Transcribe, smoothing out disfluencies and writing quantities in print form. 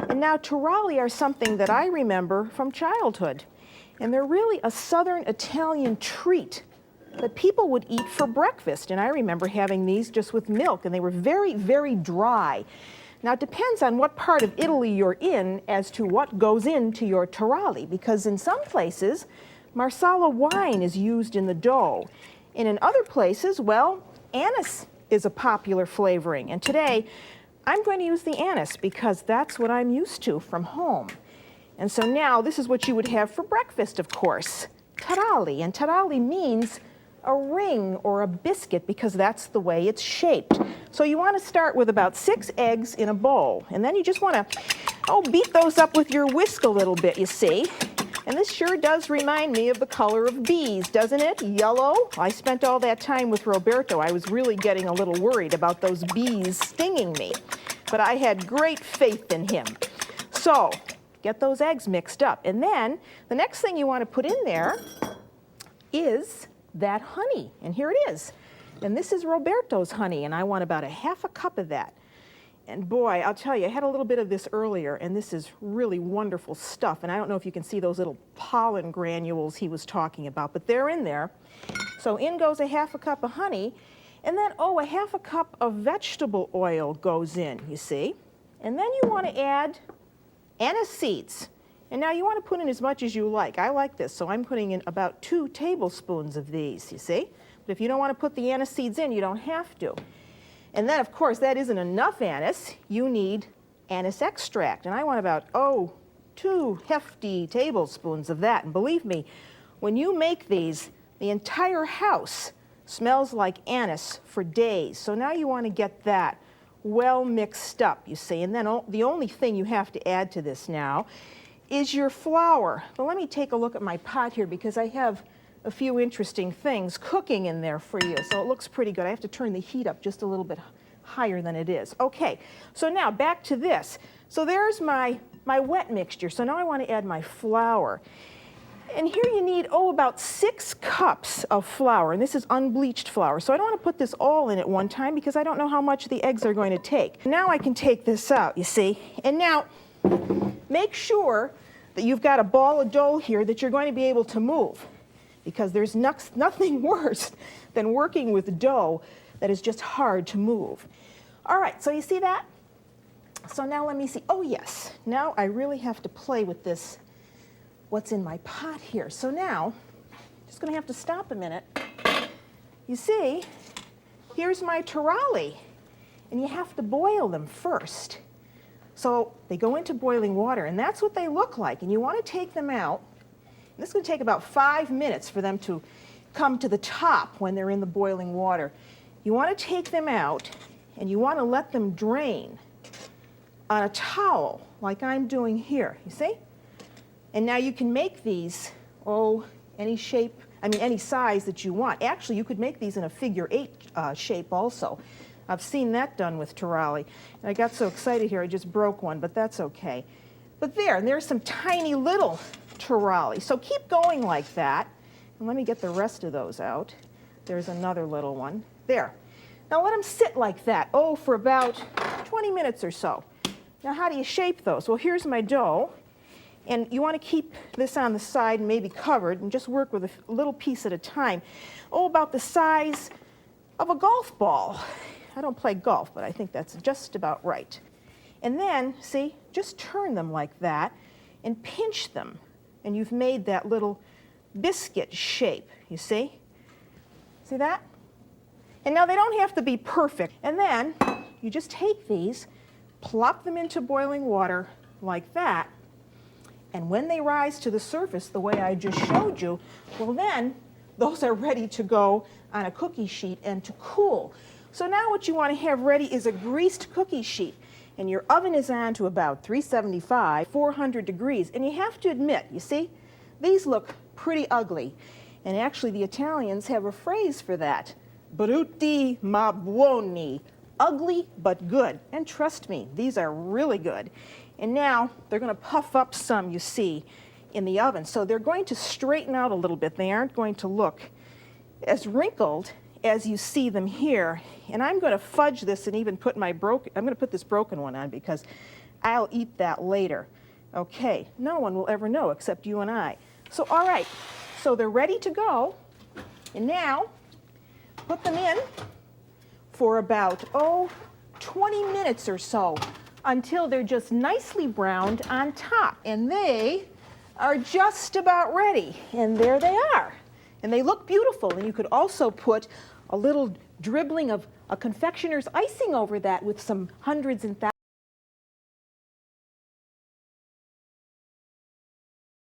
And now taralli are something that I remember from childhood. And they're really a southern Italian treat that people would eat for breakfast. And I remember having these just with milk, and they were very, very dry. Now, it depends on what part of Italy you're in as to what goes into your taralli, because in some places, Marsala wine is used in the dough. And in other places, well, anise is a popular flavoring. And today, I'm going to use the anise because that's what I'm used to from home. And so now, this is what you would have for breakfast, of course, taralli. And taralli means a ring or a biscuit because that's the way it's shaped. So you want to start with about 6 eggs in a bowl. And then you just want to, beat those up with your whisk a little bit, you see. And this sure does remind me of the color of bees, doesn't it? Yellow. I spent all that time with Roberto. I was really getting a little worried about those bees stinging me. But I had great faith in him. So get those eggs mixed up. And then the next thing you want to put in there is that honey. And here it is. And this is Roberto's honey, and I want about 1/2 cup of that. And boy, I'll tell you, I had a little bit of this earlier, and this is really wonderful stuff. And I don't know if you can see those little pollen granules he was talking about, but they're in there. So in goes 1/2 cup of honey, and then, 1/2 cup of vegetable oil goes in, you see. And then you want to add anise seeds. And now you want to put in as much as you like. I like this, so I'm putting in about 2 tablespoons of these, you see. But if you don't want to put the anise seeds in, you don't have to. And then, of course, that isn't enough anise. You need anise extract. And I want about, 2 hefty tablespoons of that. And believe me, when you make these, the entire house smells like anise for days. So now you want to get that well mixed up, you see. And then the only thing you have to add to this now is your flour. Well, let me take a look at my pot here because I have a few interesting things cooking in there for you. So it looks pretty good. I have to turn the heat up just a little bit higher than it is. Okay, so now back to this. So there's my wet mixture. So now I want to add my flour. And here you need, about 6 cups of flour. And this is unbleached flour. So I don't want to put this all in at one time because I don't know how much the eggs are going to take. Now I can take this out, you see. And now make sure that you've got a ball of dough here that you're going to be able to move, because there's nothing worse than working with dough that is just hard to move. All right, so you see that? So now let me see. Oh, yes. Now I really have to play with this, what's in my pot here. So now, just going to have to stop a minute. You see, here's my taralli, and you have to boil them first. So they go into boiling water, and that's what they look like. And you want to take them out. And this is going to take about 5 minutes for them to come to the top when they're in the boiling water. You want to take them out, and you want to let them drain on a towel, like I'm doing here, you see? And now you can make these, any shape, any size that you want. Actually, you could make these in a figure-8 shape also. I've seen that done with taralli. And I got so excited here, I just broke one, but that's okay. But there's some tiny little taralli. So keep going like that. And let me get the rest of those out. There's another little one. There. Now let them sit like that, for about 20 minutes or so. Now how do you shape those? Well, here's my dough. And you want to keep this on the side and maybe covered and just work with a little piece at a time. About the size of a golf ball. I don't play golf, but I think that's just about right. And then, see, just turn them like that and pinch them. And you've made that little biscuit shape, you see? See that? And now they don't have to be perfect. And then you just take these, plop them into boiling water like that, and when they rise to the surface the way I just showed you, well then, those are ready to go on a cookie sheet and to cool. So now what you want to have ready is a greased cookie sheet. And your oven is on to about 375, 400 degrees. And you have to admit, you see, these look pretty ugly. And actually the Italians have a phrase for that. Brutti ma buoni. Ugly but good. And trust me, these are really good. And now they're going to puff up some, you see, in the oven. So they're going to straighten out a little bit. They aren't going to look as wrinkled as you see them here. And I'm going to fudge this and even put I'm going to put this broken one on because I'll eat that later. Okay, no one will ever know except you and I. So, all right, so they're ready to go. And now, put them in for about, 20 minutes or so until they're just nicely browned on top. And they are just about ready. And there they are. And they look beautiful. And you could also put a little dribbling of a confectioner's icing over that with some hundreds and thousands